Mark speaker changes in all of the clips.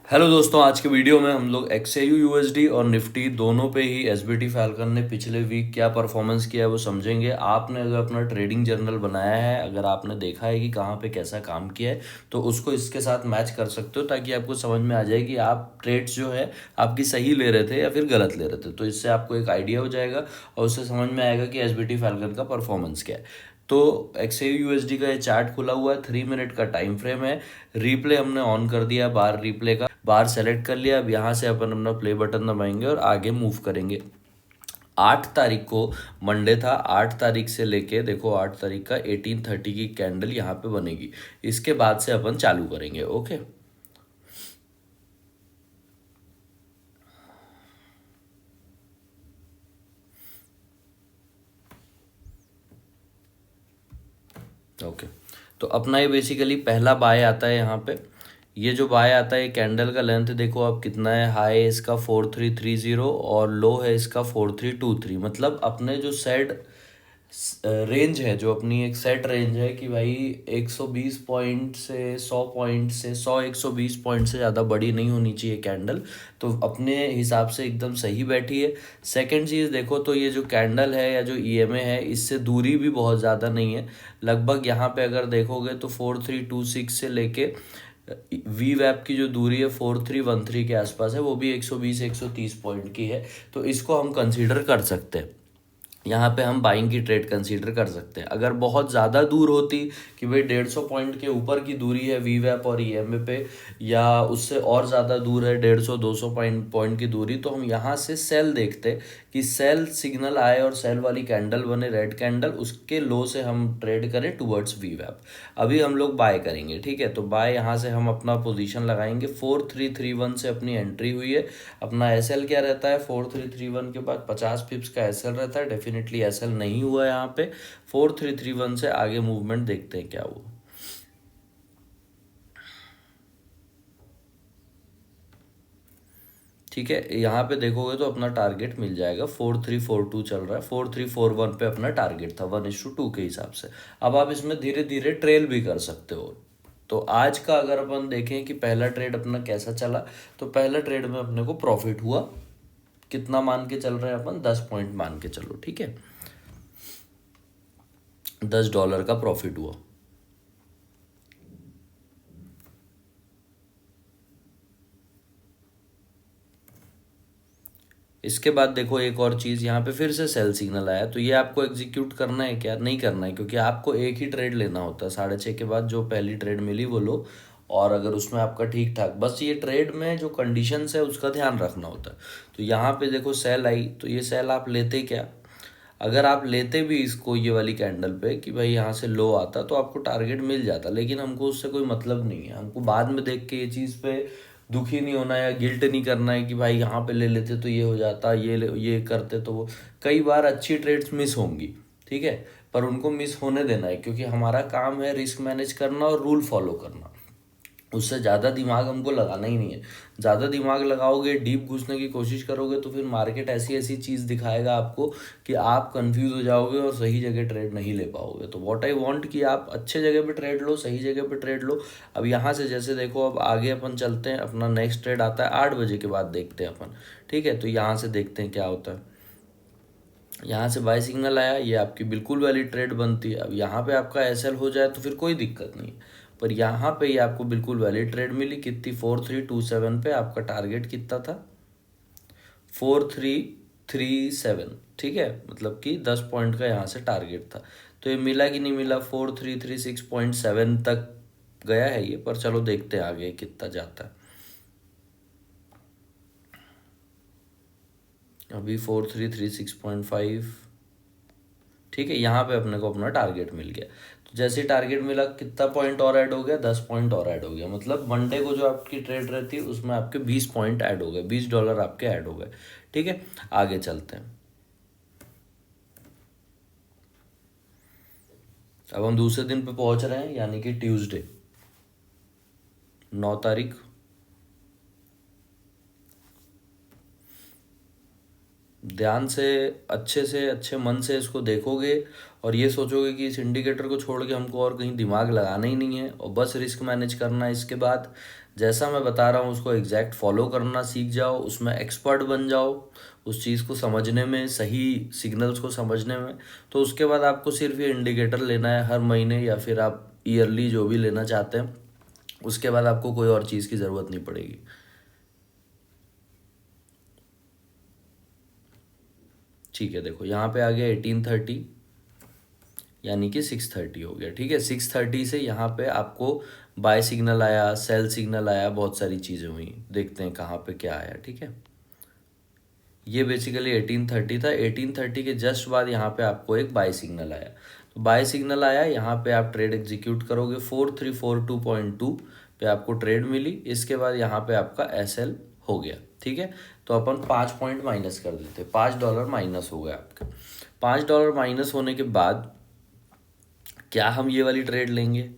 Speaker 1: Hello दोस्तों, आज के वीडियो में हम लोग एक्सएयू यूएसडी और निफ्टी दोनों पे ही एसबीटी फैल्कन ने पिछले वीक क्या परफॉर्मेंस किया है वो समझेंगे। आपने अगर अपना ट्रेडिंग जर्नल बनाया है, अगर आपने देखा है कि कहाँ पे कैसा काम किया है, तो उसको इसके साथ मैच कर सकते हो ताकि आपको समझ में आ जाए कि आप ट्रेड्स जो है आपकी सही ले रहे थे या फिर गलत ले रहे थे। तो इससे आपको एक आइडिया हो जाएगा और उससे समझ में आएगा कि एसबीटी फैल्कन का परफॉर्मेंस क्या है। तो एक्सएयू यूएसडी का ये चार्ट खुला हुआ है, 3 मिनट का टाइम फ्रेम है। रिप्ले हमने ऑन कर दिया, बार रिप्ले का बार सेलेक्ट कर लिया। अब यहाँ से अपन अपना प्ले बटन दबाएंगे और आगे मूव करेंगे। 8 तारीख को मंडे था, 8 तारीख से लेके देखो 8 तारीख का 18:30 की कैंडल यहाँ पे बनेगी। इसके बाद से अपन चालू करेंगे। Okay, okay. तो अपना ये बेसिकली पहला बाय आता है यहाँ पे। ये जो बाय आता है, कैंडल का लेंथ देखो आप कितना है। हाई है इसका 4330 और लो है इसका 4323। मतलब अपने जो सेट रेंज है, जो अपनी एक सेट रेंज है कि भाई 120 पॉइंट से 100 पॉइंट से 120 पॉइंट से ज़्यादा बड़ी नहीं होनी चाहिए कैंडल। तो अपने हिसाब से एकदम सही बैठी है। सेकंड चीज़ देखो तो ये जो कैंडल है या जो ईएमए है, इससे दूरी भी बहुत ज़्यादा नहीं है। लगभग यहाँ पे अगर देखोगे तो 4326 से लेके वी वैप की जो दूरी है 4313 के आसपास है, वो भी 120 130 पॉइंट की है। तो इसको हम कंसीडर कर सकते हैं। यहाँ पे हम बाइंग की ट्रेड कंसीडर कर सकते हैं। अगर बहुत ज़्यादा दूर होती कि भाई 150 पॉइंट के ऊपर की दूरी है वी वैप और ईएमए पे, या उससे और ज़्यादा दूर है 150 200 पॉइंट पॉइंट की दूरी, तो हम यहाँ से सेल देखते कि सेल सिग्नल आए और सेल वाली कैंडल बने, रेड कैंडल, उसके लो से हम ट्रेड करें टुवर्ड्स वी वैप। अभी हम लोग बाय करेंगे, ठीक है। तो बाय यहाँ से हम अपना पोजीशन लगाएंगे। 4331 से अपनी एंट्री हुई है। अपना एस एल क्या रहता है, 4331 के बाद 50 पिप्स का एस एल रहता है। डेफिनेटली एस एल नहीं हुआ है यहाँ पे। 4331 से आगे मूवमेंट देखते हैं क्या हुआ। ठीक है, यहाँ पे देखोगे तो अपना टारगेट मिल जाएगा। 4342 चल रहा है, 4341 पे अपना टारगेट था 1:2 के हिसाब से। अब आप इसमें धीरे धीरे ट्रेल भी कर सकते हो। तो आज का अगर अपन देखें कि पहला ट्रेड अपना कैसा चला, तो पहला ट्रेड में अपने को प्रॉफिट हुआ। कितना मान के चल रहे हैं अपन, 10 पॉइंट मान के चलो, ठीक है। $10 का प्रॉफिट हुआ। इसके बाद देखो एक और चीज़, यहाँ पे फिर से सेल सिग्नल आया। तो ये आपको एग्जीक्यूट करना है क्या, नहीं करना है, क्योंकि आपको एक ही ट्रेड लेना होता है। 6:30 के बाद जो पहली ट्रेड मिली वो लो, और अगर उसमें आपका ठीक ठाक, बस ये ट्रेड में जो कंडीशंस है उसका ध्यान रखना होता है। तो यहाँ पे देखो सेल आई, तो ये सेल आप लेते क्या। अगर आप लेते भी इसको ये वाली कैंडल पे कि भाई यहाँ से लो आता, तो आपको टारगेट मिल जाता। लेकिन हमको उससे कोई मतलब नहीं है। हमको बाद में देख के ये चीज़ पे दुखी नहीं होना है या गिल्ट नहीं करना है कि भाई यहाँ पे ले लेते तो ये हो जाता, ये करते तो वो। कई बार अच्छी ट्रेड्स मिस होंगी, ठीक है, पर उनको मिस होने देना है, क्योंकि हमारा काम है रिस्क मैनेज करना और रूल फॉलो करना। उससे ज़्यादा दिमाग हमको लगाना ही नहीं है। ज़्यादा दिमाग लगाओगे, डीप घुसने की कोशिश करोगे, तो फिर मार्केट ऐसी ऐसी चीज़ दिखाएगा आपको कि आप कंफ्यूज हो जाओगे और सही जगह ट्रेड नहीं ले पाओगे। तो व्हाट आई वांट कि आप अच्छे जगह पे ट्रेड लो, सही जगह पे ट्रेड लो। अब यहाँ से जैसे देखो, अब आगे अपन चलते हैं। अपना नेक्स्ट ट्रेड आता है 8 बजे के बाद, देखते हैं अपन, ठीक है। तो यहाँ से देखते हैं क्या होता है। यहाँ से बाय सिग्नल आया, ये आपकी बिल्कुल वैलिड ट्रेड बनती है। अब यहाँ पे आपका एसएल हो जाए तो फिर कोई दिक्कत नहीं है, पर यहाँ पे ये आपको बिल्कुल वैलिड ट्रेड मिली। कितनी, 4327 पे। आपका टारगेट कितना था, 4337, ठीक है। मतलब कि 10 पॉइंट का यहाँ से टारगेट था। तो ये मिला कि नहीं मिला, 4336.7 तक गया है ये, पर चलो देखते हैं आगे कितना जाता है। अभी 4336.5, ठीक है। यहाँ पे अपने को अपना टारगेट मिल गया। तो जैसे टारगेट मिला, कितना पॉइंट और ऐड हो गया, 10 पॉइंट और ऐड हो गया। मतलब मंडे को जो आपकी ट्रेड रहती है उसमें आपके 20 पॉइंट ऐड हो गए, $20 आपके ऐड हो गए, ठीक है। आगे चलते हैं। अब हम दूसरे दिन पे पहुंच रहे हैं, यानी कि ट्यूसडे 9 तारीख। ध्यान से अच्छे मन से इसको देखोगे और ये सोचोगे कि इस इंडिकेटर को छोड़ के हमको और कहीं दिमाग लगाना ही नहीं है और बस रिस्क मैनेज करना है। इसके बाद जैसा मैं बता रहा हूँ उसको एग्जैक्ट फॉलो करना सीख जाओ, उसमें एक्सपर्ट बन जाओ, उस चीज़ को समझने में, सही सिग्नल्स को समझने में। तो उसके बाद आपको सिर्फ ये इंडिकेटर लेना है हर महीने, या फिर आप ईयरली जो भी लेना चाहते हैं। उसके बाद आपको कोई और चीज़ की ज़रूरत नहीं पड़ेगी। ठीक है, देखो यहाँ पे आ गया 1830, यानी कि 630 हो गया। ठीक है, 630 से यहाँ पे आपको बाय सिग्नल आया, सेल सिग्नल आया, बहुत सारी चीज़ें हुई। देखते हैं कहाँ पे क्या आया। ठीक है, ये बेसिकली 1830 था। 1830 के जस्ट बाद यहाँ पे आपको एक बाय सिग्नल आया। तो बाय सिग्नल आया, यहाँ पे आप ट्रेड एग्जीक्यूट करोगे 4342.2 पे आपको ट्रेड मिली। इसके बाद यहाँ पे आपका एसएल हो गया। ठीक है, तो अपन 5 पॉइंट माइनस कर देते, $5 माइनस हो गया आपके। $5 माइनस होने के बाद क्या हम ये वाली ट्रेड लेंगे?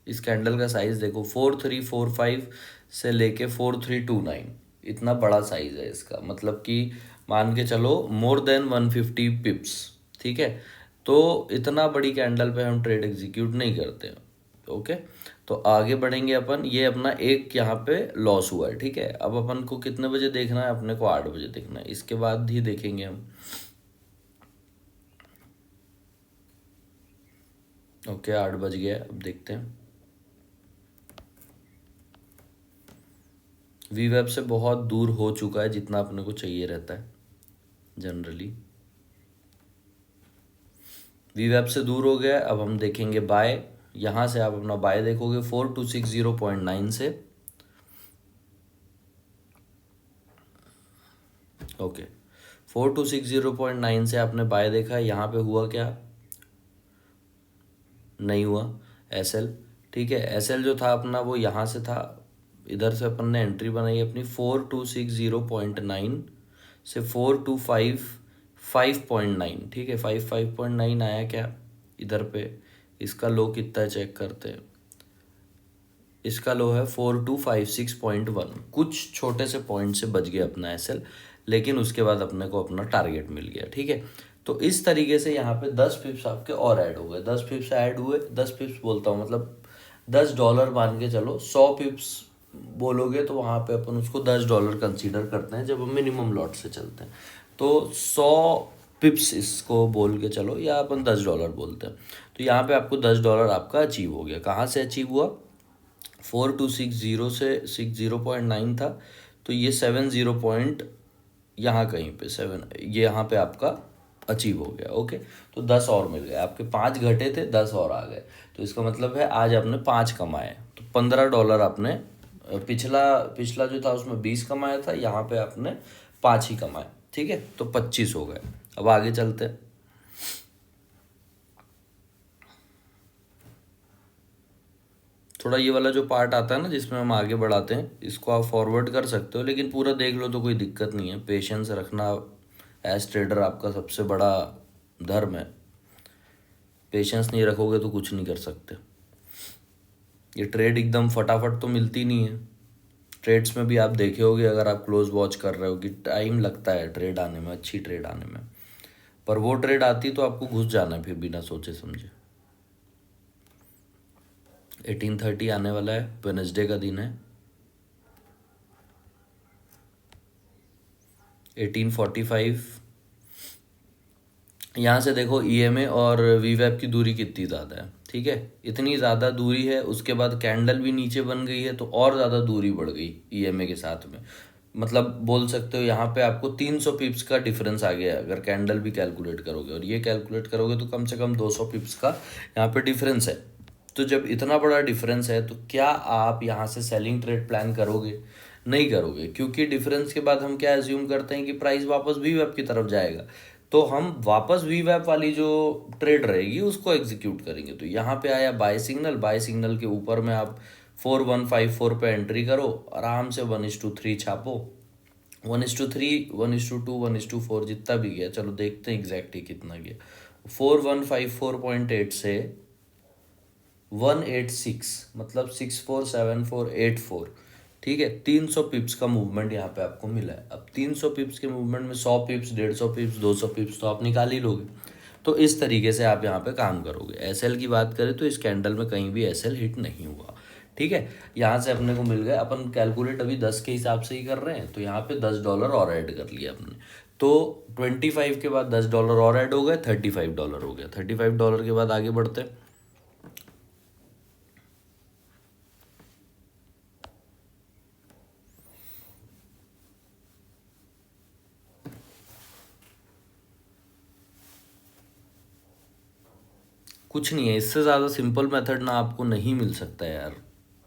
Speaker 1: इस कैंडल का साइज देखो, 4345 से लेके 4329, इतना बड़ा साइज है इसका। मतलब कि मान के चलो मोर देन 150 पिप्स। ठीक है, तो इतना बड़ी कैंडल पे हम ट्रेड एग्जीक्यूट नहीं करते हैं। ओके, तो आगे बढ़ेंगे अपन। ये अपना एक यहाँ पे लॉस हुआ है। ठीक है, अब अपन को कितने बजे देखना है? अपने को 8 बजे देखना है, इसके बाद ही देखेंगे हम। ओके, 8 बज गया, अब देखते हैं। वी वेब से बहुत दूर हो चुका है जितना अपने को चाहिए रहता है जनरली। वी वेब से दूर हो गया। अब हम देखेंगे बाय। यहाँ से आप अपना बाय देखोगे 4260.9 से। ओके, 4260.9 से आपने बाय देखा। यहाँ पे हुआ क्या? नहीं हुआ एसएल। ठीक है, एसएल जो था अपना वो यहाँ से था। इधर से अपन ने एंट्री बनाई अपनी 4260.9 से 4255.9। ठीक है, 55.9 आया क्या इधर पे? इसका लो कितना है चेक करते हैं। इसका लो है 4256.1। कुछ छोटे से पॉइंट से बच गया अपना एसएल, लेकिन उसके बाद अपने को अपना टारगेट मिल गया। ठीक है, तो इस तरीके से यहाँ पे 10 पिप्स आपके और ऐड हो गए। 10 पिप्स ऐड हुए, 10 पिप्स बोलता हूँ मतलब $10 मान के चलो। 100 पिप्स बोलोगे तो वहाँ पे अपन उसको $10 कंसीडर करते हैं जब हम मिनिमम लॉट से चलते हैं। तो 100 पिप्स इसको बोल के चलो, या अपन $10 बोलते हैं। तो यहाँ पे आपको $10 आपका अचीव हो गया। कहाँ से अचीव हुआ? 4260 से 60.9 था, तो ये 70 पॉइंट यहाँ कहीं पे 7, ये यहाँ पे आपका अचीव हो गया। ओके, तो 10 और मिल गए आपके। 5 घटे थे, 10 और आ गए। तो इसका मतलब है आज आपने 5 कमाए, तो $15 आपने पिछला पिछला जो था उसमें 20 कमाया था, यहाँ पे आपने 5 ही कमाए। ठीक है, तो 25 हो गए। अब आगे चलते हैं। थोड़ा ये वाला जो पार्ट आता है ना जिसमें हम आगे बढ़ाते हैं, इसको आप फॉरवर्ड कर सकते हो, लेकिन पूरा देख लो तो कोई दिक्कत नहीं है। पेशेंस रखना एज ट्रेडर आपका सबसे बड़ा धर्म है। पेशेंस नहीं रखोगे तो कुछ नहीं कर सकते। ये ट्रेड एकदम फटाफट तो मिलती नहीं है। ट्रेड्स में भी आप देखे होगे, अगर आप क्लोज वॉच कर रहे हो, कि टाइम लगता है ट्रेड आने में, अच्छी ट्रेड आने में। पर वो ट्रेड आती तो आपको घुस जाना है फिर बिना सोचे समझे। 1830 आने वाला है, वेडनेसडे का दिन है। 1845। यहाँ से देखो ईएमए और वीवेप की दूरी कितनी ज़्यादा है। ठीक है, इतनी ज़्यादा दूरी है। उसके बाद कैंडल भी नीचे बन गई है, तो और ज़्यादा दूरी बढ़ गई ईएमए के साथ में। मतलब बोल सकते हो यहाँ पे आपको 300 पिप्स का डिफरेंस आ गया अगर कैंडल भी कैलकुलेट करोगे, और ये कैलकुलेट करोगे तो कम से कम 200 पिप्स का यहाँ पे डिफरेंस है। तो जब इतना बड़ा डिफरेंस है, तो क्या आप यहाँ से सेलिंग ट्रेड प्लान करोगे? नहीं करोगे, क्योंकि डिफरेंस के बाद हम क्या एज्यूम करते हैं कि प्राइस वापस वीवैप की तरफ जाएगा। तो हम वापस वीवैप वाली जो ट्रेड रहेगी उसको एग्जीक्यूट करेंगे। तो यहाँ पे आया बाय सिग्नल। बाय सिग्नल के ऊपर में आप 4154 पे एंट्री करो, आराम से 1:3 छापो। 1:3, 1:2, 1:4 जितना भी गया, चलो देखते हैं एग्जैक्टली कितना गया। 4154.8 से 186, मतलब 647484। ठीक है, 300 पिप्स का मूवमेंट यहाँ पे आपको मिला है। अब 300 पिप्स के मूवमेंट में 100 पिप्स, 150 पिप्स, 200 पिप्स तो आप निकाल ही लोगे। तो इस तरीके से आप यहाँ पे काम करोगे। एसएल की बात करें तो इस कैंडल में कहीं भी एसएल हिट नहीं हुआ। ठीक है, यहाँ से अपने को मिल गए, अपन कैलकुलेट अभी 10 के हिसाब से ही कर रहे हैं, तो यहाँ पे $10 और ऐड कर लिया अपने। तो 25 के बाद $10 और ऐड हो गए, $35 हो गया। $35 के बाद आगे बढ़ते हैं। कुछ नहीं है, इससे ज़्यादा सिंपल मेथड ना आपको नहीं मिल सकता है यार,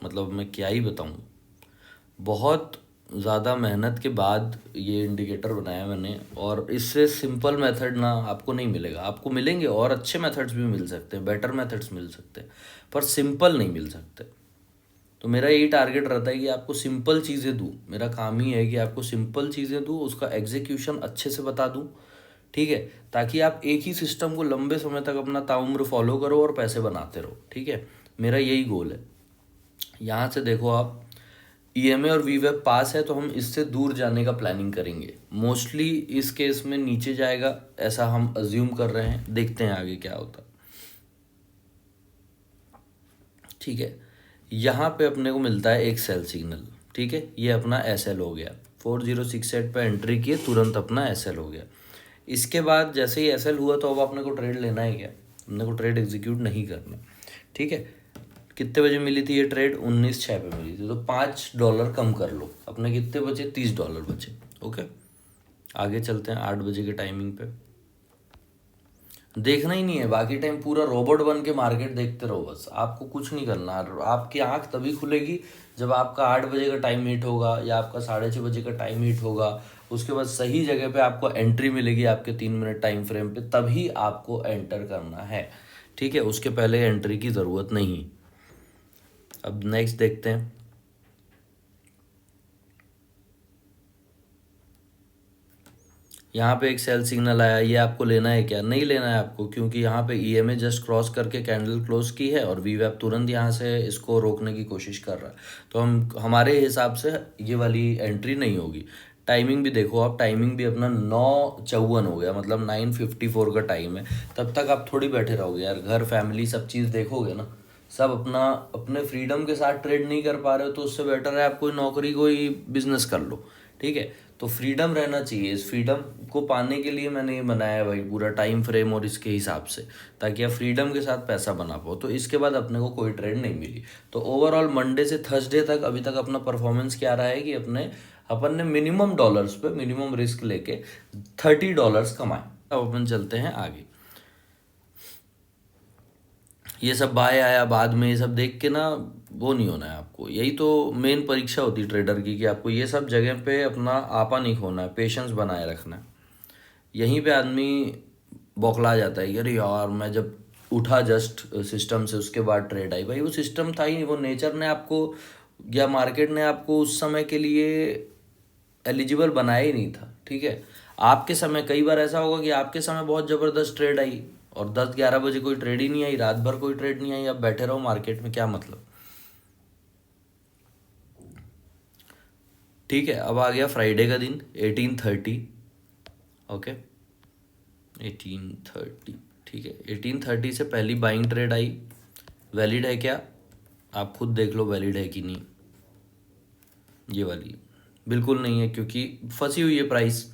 Speaker 1: मतलब मैं क्या ही बताऊँ। बहुत ज़्यादा मेहनत के बाद ये इंडिकेटर बनाया मैंने, और इससे सिंपल मेथड ना आपको नहीं मिलेगा। आपको मिलेंगे और अच्छे मेथड्स भी मिल सकते हैं, बेटर मेथड्स मिल सकते हैं, पर सिंपल नहीं मिल सकते। तो मेरा यही टारगेट रहता है कि आपको सिंपल चीज़ें दूँ। मेरा काम ही है कि आपको सिंपल चीज़ें दूँ, उसका एग्जीक्यूशन अच्छे से बता दूँ, ठीक है, ताकि आप एक ही सिस्टम को लंबे समय तक अपना ताउम्र फॉलो करो और पैसे बनाते रहो। ठीक है, मेरा यही गोल है। यहाँ से देखो आप, ईएमए और वीवेब पास है, तो हम इससे दूर जाने का प्लानिंग करेंगे। मोस्टली इस केस में नीचे जाएगा, ऐसा हम अज्यूम कर रहे हैं, देखते हैं आगे क्या होता। ठीक है, यहाँ पे अपने को मिलता है एक सेल सिग्नल। ठीक है, ये अपना एसएल हो गया। 4068 पे एंट्री किए, तुरंत अपना एसएल हो गया। इसके बाद जैसे ही एसएल हुआ, तो अब अपने को ट्रेड लेना है क्या? अपने को ट्रेड एग्जीक्यूट नहीं करना। ठीक है, कितने बजे मिली थी ये ट्रेड? 19/6 पे मिली थी, तो $5 कम कर लो, अपने कितने बचे? $30 बचे। ओके, आगे चलते हैं 8 बजे के टाइमिंग पे। देखना ही नहीं है, बाकी टाइम पूरा रोबोट बन के मार्केट देखते रहो बस, आपको कुछ नहीं करना। आपकी आंख तभी खुलेगी जब आपका 8 बजे का टाइम हिट होगा, या आपका 6:30 बजे का टाइम हिट होगा। उसके बाद सही जगह पे आपको एंट्री मिलेगी आपके 3 मिनट टाइम फ्रेम पे, तभी आपको एंटर करना है। ठीक है, उसके पहले एंट्री की ज़रूरत नहीं। अब नेक्स्ट देखते हैं। यहाँ पे एक सेल सिग्नल आया, ये आपको लेना है क्या? नहीं लेना है आपको, क्योंकि यहाँ पे ईएमए जस्ट क्रॉस करके कैंडल क्लोज की है, और वीवैप तुरंत यहाँ से इसको रोकने की कोशिश कर रहा है। तो हमारे हिसाब से ये वाली एंट्री नहीं होगी। टाइमिंग भी देखो आप, टाइमिंग भी अपना 9:54 हो गया, मतलब 9:54 का टाइम है। तब तक आप थोड़ी बैठे रहोगे यार, घर फैमिली सब चीज़ देखोगे ना। सब अपना अपने फ्रीडम के साथ ट्रेड नहीं कर पा रहे हो, तो उससे बेटर है आप कोई नौकरी, कोई बिजनेस कर लो। ठीक है, तो फ्रीडम रहना चाहिए। इस फ्रीडम को पाने के लिए मैंने ये बनाया है भाई, पूरा टाइम फ्रेम और इसके हिसाब से, ताकि आप फ्रीडम के साथ पैसा बना पाओ। तो इसके बाद अपने को कोई ट्रेड नहीं मिली। तो ओवरऑल मंडे से थर्सडे तक अभी तक अपना परफॉर्मेंस क्या रहा है कि अपन ने मिनिमम डॉलर्स पे मिनिमम रिस्क लेके $30 कमाए। अब अपन चलते हैं आगे। ये सब बाय आया बाद में, ये सब देख के ना वो नहीं होना है आपको। यही तो मेन परीक्षा होती है ट्रेडर की, कि आपको ये सब जगह पे अपना आपा नहीं खोना है, पेशेंस बनाए रखना है। यहीं पे आदमी बौखला जाता है, अरे यार मैं जब उठा जस्ट सिस्टम से, उसके बाद ट्रेड आई। भाई वो सिस्टम था ही नहीं, वो नेचर ने आपको या मार्केट ने आपको उस समय के लिए एलिजिबल बनाया ही नहीं था। ठीक है, आपके समय कई बार ऐसा होगा कि आपके समय बहुत ज़बरदस्त ट्रेड आई, और 10-11 बजे कोई ट्रेड ही नहीं आई, रात भर कोई ट्रेड नहीं आई, आप बैठे रहो मार्केट में, क्या मतलब। ठीक है, अब आ गया फ्राइडे का दिन 18:30। ओके, 18:30। ठीक है, 18:30 से पहली बाइंग ट्रेड आई। वैलिड है क्या? आप खुद देख लो वैलिड है कि नहीं। ये वाली बिल्कुल नहीं है, क्योंकि फंसी हुई है प्राइस।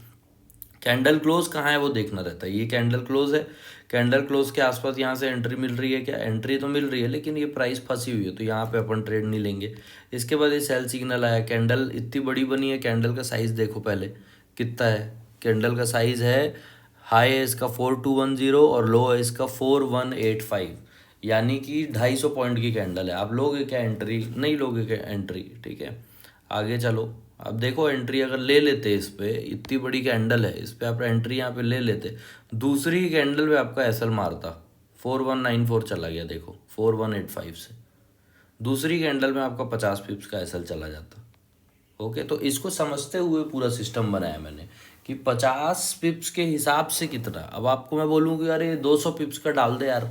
Speaker 1: कैंडल क्लोज कहाँ है वो देखना रहता है। ये कैंडल क्लोज है, कैंडल क्लोज के आसपास यहाँ से एंट्री मिल रही है क्या? एंट्री तो मिल रही है, लेकिन ये प्राइस फंसी हुई है, तो यहाँ पे अपन ट्रेड नहीं लेंगे। इसके बाद ये सेल सिग्नल आया, कैंडल इतनी बड़ी बनी है। कैंडल का साइज़ देखो पहले कितना है। कैंडल का साइज़ है, हाई है इसका 4210 और लो है इसका 4185, यानी कि 250 पॉइंट की कैंडल है। आप लोगे क्या एंट्री? नहीं लोगे क्या एंट्री? ठीक है, आगे चलो। अब देखो एंट्री अगर ले लेते इस पे, इतनी बड़ी कैंडल है, इस पे आप एंट्री यहाँ पे ले लेते, दूसरी कैंडल पे आपका एसएल मारता, 4194 चला गया, देखो 4185 से दूसरी कैंडल में आपका 50 पिप्स का एसएल चला जाता। ओके, तो इसको समझते हुए पूरा सिस्टम बनाया मैंने कि 50 पिप्स के हिसाब से कितना। अब आपको मैं बोलूँ कि अरे 200 पिप्स का डाल दे यार,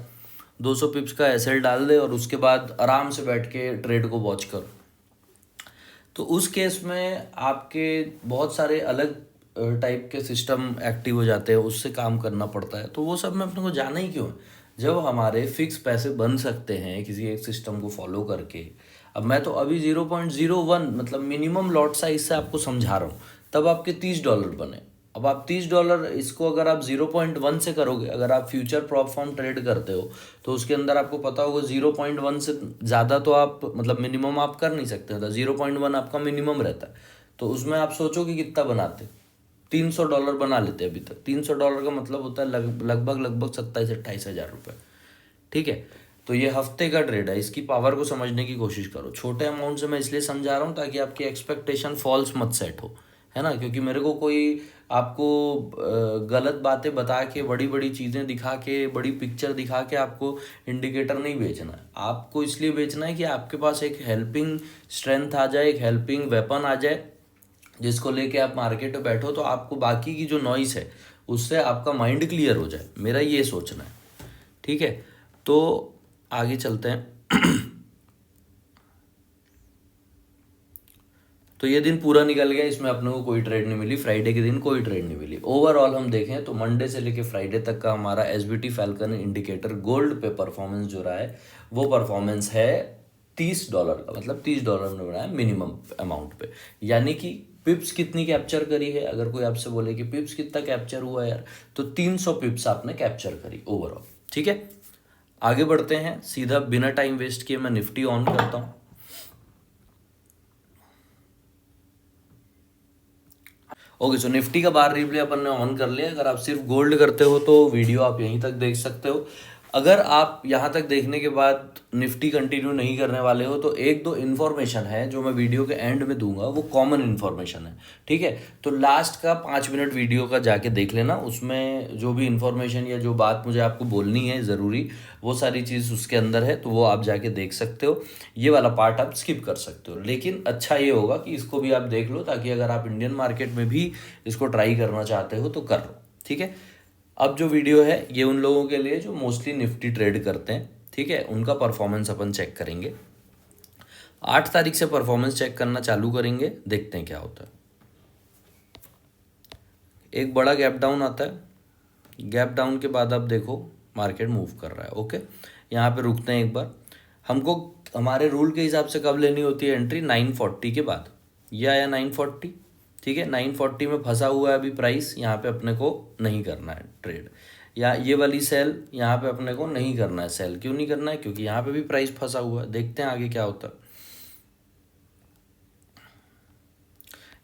Speaker 1: 200 पिप्स का एसएल डाल दे, और उसके बाद आराम से बैठ के ट्रेड को वॉच कर, तो उस केस में आपके बहुत सारे अलग टाइप के सिस्टम एक्टिव हो जाते हैं, उससे काम करना पड़ता है। तो वो सब में अपने को जाना ही क्यों है, जब हमारे फिक्स पैसे बन सकते हैं किसी एक सिस्टम को फॉलो करके। अब मैं तो अभी 0.01 मतलब मिनिमम लॉट साइज से आपको समझा रहा हूँ, तब आपके $30 बने। अब आप $30 इसको अगर आप 0.1 से करोगे, अगर आप फ्यूचर प्रॉप फॉर्म ट्रेड करते हो तो उसके अंदर आपको पता होगा 0.1 से ज़्यादा तो आप मतलब मिनिमम आप कर नहीं सकते था, 0.1 आपका मिनिमम रहता है। तो उसमें आप सोचो कि कितना बनाते, $300 बना लेते अभी तक। $300 का मतलब होता है लगभग 27-28 हज़ार रुपये। ठीक है, तो ये हफ्ते का ट्रेड है, इसकी पावर को समझने की कोशिश करो। छोटे अमाउंट से मैं इसलिए समझा रहा हूँ ताकि आपकी एक्सपेक्टेशन फॉल्स मत सेट हो, है ना, क्योंकि मेरे को कोई आपको गलत बातें बता के, बड़ी बड़ी चीज़ें दिखा के, बड़ी पिक्चर दिखा के आपको इंडिकेटर नहीं बेचना है। आपको इसलिए बेचना है कि आपके पास एक हेल्पिंग स्ट्रेंथ आ जाए, एक हेल्पिंग वेपन आ जाए, जिसको लेके आप मार्केट में बैठो तो आपको बाकी की जो नॉइस है उससे आपका माइंड क्लियर हो जाए। मेरा ये सोचना है। ठीक है, तो आगे चलते हैं। तो ये दिन पूरा निकल गया, इसमें अपने को कोई ट्रेड नहीं मिली, फ्राइडे के दिन कोई ट्रेड नहीं मिली। ओवरऑल हम देखें तो मंडे से लेके फ्राइडे तक का हमारा एसबीटी फैल्कन इंडिकेटर गोल्ड पे परफॉर्मेंस जो रहा है वो परफॉर्मेंस है $30 का, मतलब $30 ने बनाया मिनिमम अमाउंट पे। यानी कि पिप्स कितनी कैप्चर करी है, अगर कोई आपसे बोले कि पिप्स कितना कैप्चर हुआ यार, तो 300 पिप्स आपने कैप्चर करी ओवरऑल। ठीक है, आगे बढ़ते हैं, सीधा बिना टाइम वेस्ट किए मैं निफ्टी ऑन करता हूं। ओके, सो निफ्टी का बार रिप्ले अपन ने ऑन कर लिया। अगर आप सिर्फ गोल्ड करते हो तो वीडियो आप यहीं तक देख सकते हो। अगर आप यहाँ तक देखने के बाद निफ्टी कंटिन्यू नहीं करने वाले हो तो एक दो इन्फॉर्मेशन है जो मैं वीडियो के एंड में दूंगा, वो कॉमन इन्फॉर्मेशन है। ठीक है, तो लास्ट का 5 मिनट वीडियो का जाके देख लेना, उसमें जो भी इन्फॉर्मेशन या जो बात मुझे आपको बोलनी है ज़रूरी, वो सारी चीज़ उसके अंदर है, तो वो आप जाके देख सकते हो। ये वाला पार्ट आप स्किप कर सकते हो, लेकिन अच्छा ये होगा कि इसको भी आप देख लो, ताकि अगर आप इंडियन मार्केट में भी इसको ट्राई करना चाहते हो तो कर लो। ठीक है, अब जो वीडियो है ये उन लोगों के लिए जो मोस्टली निफ्टी ट्रेड करते हैं। ठीक है, उनका परफॉर्मेंस अपन चेक करेंगे। 8 तारीख से परफॉर्मेंस चेक करना चालू करेंगे, देखते हैं क्या होता है। एक बड़ा गैप डाउन आता है, गैप डाउन के बाद आप देखो मार्केट मूव कर रहा है। ओके, यहाँ पे रुकते हैं एक बार। हमको हमारे रूल के हिसाब से कब लेनी होती है एंट्री? 940 के बाद। ये आया 940। ठीक है, 940 में फंसा हुआ है अभी प्राइस, यहाँ पे अपने को नहीं करना है ट्रेड। या ये वाली सेल यहाँ पे अपने को नहीं करना है। सेल क्यों नहीं करना है? क्योंकि यहाँ पे भी प्राइस फंसा हुआ है। देखते हैं आगे क्या होता है।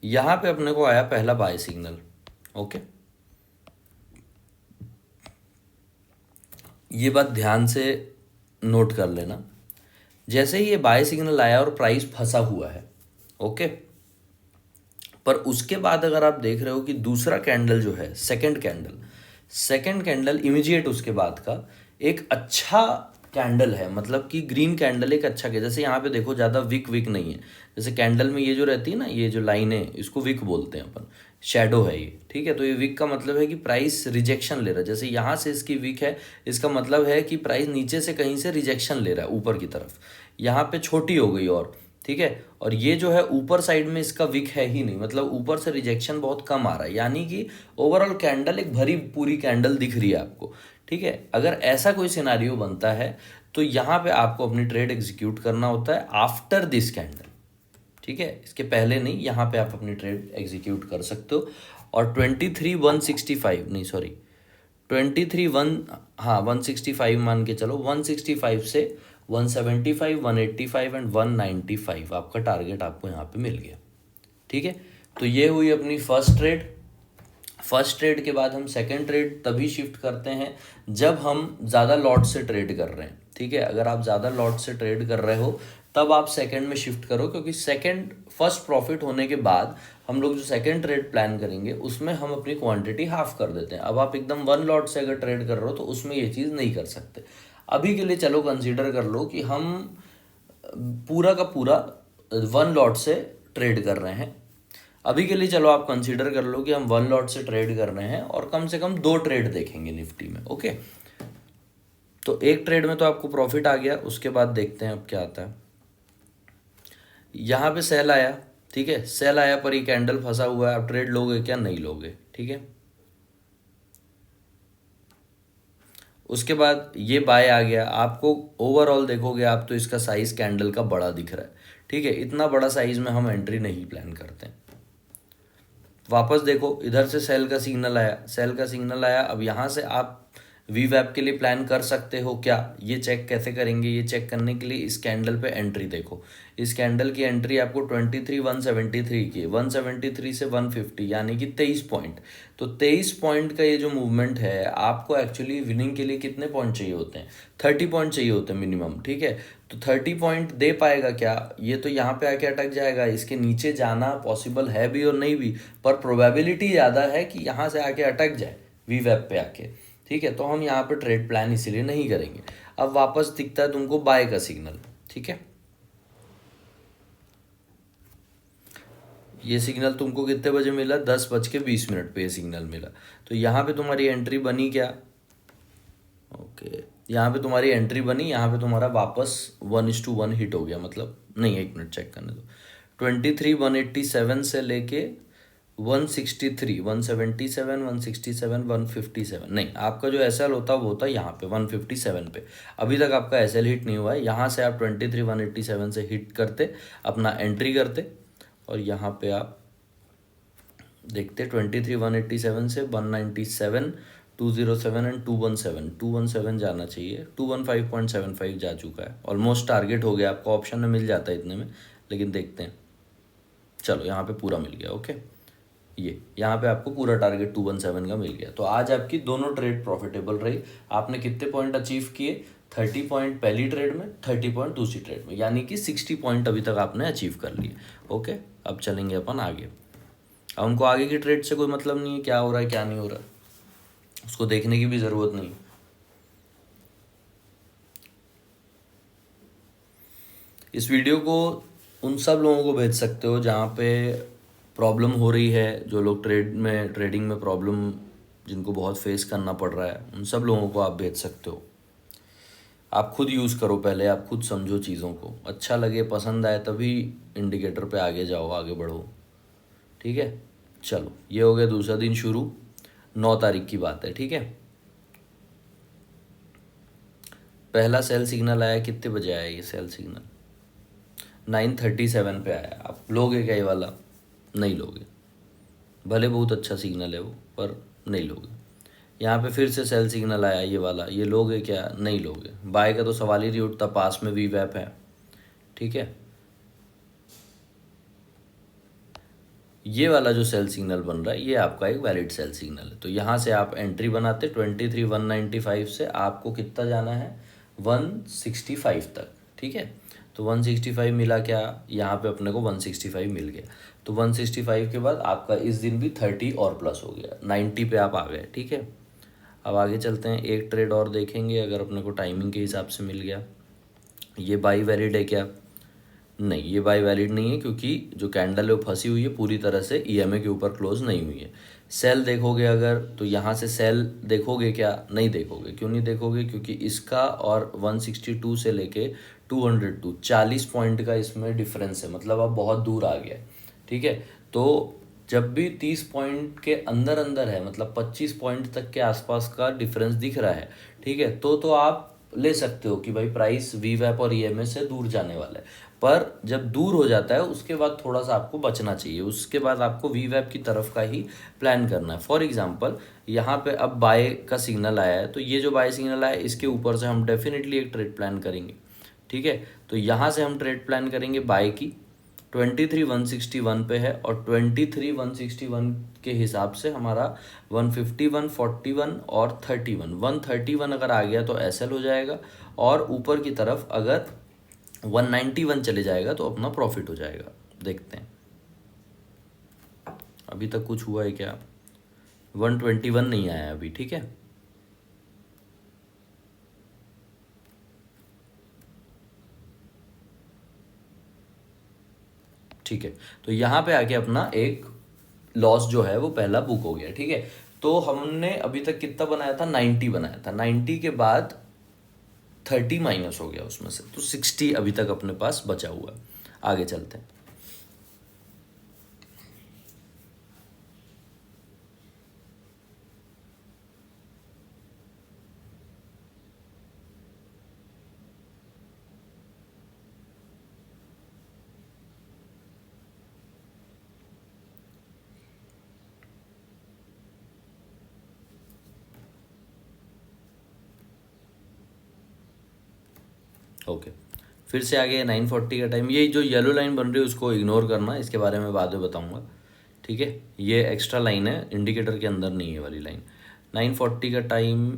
Speaker 1: यहाँ पे अपने को आया पहला बाय सिग्नल। ओके, ये बात ध्यान से नोट कर लेना। जैसे ही ये बाय सिग्नल आया और प्राइस फंसा हुआ है, ओके, पर उसके बाद अगर आप देख रहे हो कि दूसरा कैंडल जो है, सेकंड कैंडल इमीडिएट उसके बाद का एक अच्छा कैंडल है, मतलब कि ग्रीन कैंडल एक अच्छा, जैसे यहाँ पे देखो ज़्यादा विक नहीं है। जैसे कैंडल में ये जो रहती है ना, ये जो लाइन है, इसको विक बोलते हैं अपन, शेडो है ये। ठीक है, तो ये विक का मतलब है कि प्राइस रिजेक्शन ले रहा है। जैसे यहाँ से इसकी विक है, इसका मतलब है कि प्राइस नीचे से कहीं से रिजेक्शन ले रहा है ऊपर की तरफ। यहाँ पे छोटी हो गई और, ठीक है, और ये जो है ऊपर साइड में इसका विक है ही नहीं, मतलब ऊपर से रिजेक्शन बहुत कम आ रहा है, यानी कि ओवरऑल कैंडल एक भरी पूरी कैंडल दिख रही है आपको। ठीक है, अगर ऐसा कोई सिनारियो बनता है तो यहाँ पे आपको अपनी ट्रेड एग्जीक्यूट करना होता है आफ्टर दिस कैंडल। ठीक है, इसके पहले नहीं, यहाँ पे आप अपनी ट्रेड एग्जीक्यूट कर सकते हो। और 23,165 नहीं सॉरी 165 मान के चलो, 165 से 175, 185 एंड 195 आपका टारगेट आपको यहाँ पे मिल गया। ठीक है, तो ये हुई अपनी फर्स्ट ट्रेड के बाद हम सेकंड ट्रेड तभी शिफ्ट करते हैं जब हम ज़्यादा लॉट से ट्रेड कर रहे हैं। ठीक है, अगर आप ज़्यादा लॉट से ट्रेड कर रहे हो तब आप सेकंड में शिफ्ट करो, क्योंकि फर्स्ट प्रॉफिट होने के बाद हम लोग जो सेकंड ट्रेड प्लान करेंगे उसमें हम अपनी क्वांटिटी हाफ कर देते हैं। अब आप एकदम 1 लॉट से अगर ट्रेड कर रहे हो तो उसमें ये चीज़ नहीं कर सकते। अभी के लिए चलो कंसीडर कर लो कि हम पूरा का पूरा 1 लॉट से ट्रेड कर रहे हैं। अभी के लिए चलो आप कंसीडर कर लो कि हम 1 लॉट से ट्रेड कर रहे हैं और कम से कम 2 ट्रेड देखेंगे निफ्टी में। ओके, तो एक ट्रेड में तो आपको प्रॉफिट आ गया, उसके बाद देखते हैं अब क्या आता है। यहाँ पे सेल आया, ठीक है, सेल आया पर ये कैंडल फंसा हुआ है, आप ट्रेड लोगे क्या? नहीं लोगे। ठीक है, उसके बाद ये बाय आ गया। आपको ओवरऑल देखोगे आप तो इसका साइज कैंडल का बड़ा दिख रहा है। ठीक है, इतना बड़ा साइज में हम एंट्री नहीं प्लान करते हैं। वापस देखो, इधर से सेल का सिग्नल आया, सेल का सिग्नल आया। अब यहाँ से आप वी वैप के लिए प्लान कर सकते हो क्या, ये चेक कैसे करेंगे? ये चेक करने के लिए इस कैंडल पे एंट्री देखो। इस कैंडल की एंट्री आपको 23,173 की, 173 से 150 यानी कि 23 पॉइंट। तो 23 पॉइंट का ये जो मूवमेंट है, आपको एक्चुअली विनिंग के लिए कितने पॉइंट चाहिए होते हैं? 30 पॉइंट चाहिए होते हैं मिनिमम, ठीक है। तो 30 पॉइंट दे पाएगा क्या? ये तो यहाँ पे आके अटक जाएगा। इसके नीचे जाना पॉसिबल है भी और नहीं भी, पर प्रोबेबिलिटी ज़्यादा है कि यहाँ से आके अटक जाए वी वेब पे आके, ठीक है। तो हम यहाँ पे ट्रेड प्लान इसीलिए नहीं करेंगे। अब वापस दिखता है तुमको बाय का सिग्नल, ठीक है। ये सिग्नल तुमको कितने बजे मिला? 10:20 पे ये सिग्नल मिला। तो यहाँ पे तुम्हारी एंट्री बनी क्या? ओके, यहाँ पे तुम्हारी एंट्री बनी, यहाँ पे तुम्हारा वापस 1:1 हिट हो गया, मतलब नहीं, एक मिनट चेक करने दो। 23,187 से लेके 163, 177, 167, 157, नहीं, आपका जो एस एल होता वो होता यहाँ पे 157 पे। अभी तक आपका एस एल हिट नहीं हुआ है। यहाँ से आप 23,187 से हिट करते, अपना एंट्री करते, और यहाँ पे आप देखते 23,187 से 197, 207 एंड 217, 217 जाना चाहिए, 215.75 जा चुका है, ऑलमोस्ट टारगेट हो गया। आपको ऑप्शन में मिल जाता है इतने में, लेकिन देखते हैं। चलो, यहाँ पे पूरा मिल गया, ओके। ये यहाँ पे आपको पूरा टारगेट 217 का मिल गया। तो आज आपकी दोनों ट्रेड प्रॉफिटेबल रही। आपने कितने पॉइंट अचीव किए? 30 पॉइंट पहली ट्रेड में, 30 पॉइंट दूसरी ट्रेड में, यानी कि 60 पॉइंट अभी तक आपने अचीव कर लिए, ओके। अब चलेंगे अपन आगे। अब हमको आगे की ट्रेड से कोई मतलब नहीं है, क्या हो रहा है क्या नहीं हो रहा है, उसको देखने की भी ज़रूरत नहीं। इस वीडियो को उन सब लोगों को भेज सकते हो जहाँ पे प्रॉब्लम हो रही है, जो लोग ट्रेडिंग में प्रॉब्लम जिनको बहुत फेस करना पड़ रहा है, उन सब लोगों को आप भेज सकते हो। आप खुद यूज़ करो पहले, आप खुद समझो चीज़ों को, अच्छा लगे, पसंद आए, तभी इंडिकेटर पे आगे जाओ, आगे बढ़ो, ठीक है। चलो, ये हो गया दूसरा दिन शुरू। 9 तारीख की बात है, ठीक है। पहला सेल सिग्नल आया, कितने बजे आया ये सेल सिग्नल? 9:37 पे आया। आप लोगे क्या ये वाला? नहीं लोगे, भले बहुत अच्छा सिग्नल है वो, पर नहीं लोगे। यहाँ पे फिर से सेल सिग्नल आया ये वाला, ये लोगे क्या? नहीं लोगे। बाय का तो सवाल ही नहीं उठता, पास में वी वैप है, ठीक है। ये वाला जो सेल सिग्नल बन रहा है, ये आपका एक वैलिड सेल सिग्नल है। तो यहाँ से आप एंट्री बनाते 23,195 से, आपको कितना जाना है? 165 तक, ठीक है। तो 165 मिला क्या? यहाँ पे अपने को 165 मिल गया। तो 165 के बाद आपका इस दिन भी 30 और प्लस हो गया, 90 पे आप आ गए, ठीक है। अब आगे चलते हैं, एक ट्रेड और देखेंगे, अगर अपने को टाइमिंग के हिसाब से मिल गया। ये बाई वैलिड है क्या? नहीं, ये बाई वैलिड नहीं है, क्योंकि जो कैंडल है वो फंसी हुई है, पूरी तरह से ईएमए के ऊपर क्लोज नहीं हुई है। सेल देखोगे अगर, तो यहाँ से सेल देखोगे क्या? नहीं देखोगे। क्यों नहीं देखोगे? क्योंकि इसका और 162 से लेके 202, 40 पॉइंट का इसमें डिफरेंस है, मतलब अब बहुत दूर आ गया है, ठीक है। तो जब भी 30 पॉइंट के अंदर अंदर है, मतलब 25 पॉइंट तक के आसपास का डिफरेंस दिख रहा है, ठीक है, तो आप ले सकते हो कि भाई प्राइस वी वैप और ईएमए से दूर जाने वाला है। पर जब दूर हो जाता है, उसके बाद थोड़ा सा आपको बचना चाहिए, उसके बाद आपको वी वैप की तरफ का ही प्लान करना है। फॉर एग्जांपल, यहाँ पे अब बाय का सिग्नल आया है, तो ये जो बाय सिग्नल आया है, इसके ऊपर से हम डेफिनेटली एक ट्रेड प्लान करेंगे, ठीक है। तो यहाँ से हम ट्रेड प्लान करेंगे बाय की, 23,161 पे है, और 23,161 के हिसाब से हमारा 150, 141 और 31, 131 अगर आ गया तो एसएल हो जाएगा, और ऊपर की तरफ अगर 191 चले जाएगा तो अपना प्रॉफिट हो जाएगा। देखते हैं अभी तक कुछ हुआ है क्या। 121 नहीं आया अभी, ठीक है। ठीक है, तो यहाँ पे आके अपना एक लॉस जो है वो पहला बुक हो गया, ठीक है। तो हमने अभी तक कितना बनाया था? 90 बनाया था। 90 के बाद 30 माइनस हो गया उसमें से, तो 60 अभी तक अपने पास बचा हुआ है। आगे चलते हैं। ओके, फिर से आ गया 9:40 का टाइम। ये जो येलो लाइन बन रही है उसको इग्नोर करना, इसके बारे में बाद में बताऊंगा, ठीक है। ये एक्स्ट्रा लाइन है, इंडिकेटर के अंदर नहीं है वाली लाइन। 9:40 का टाइम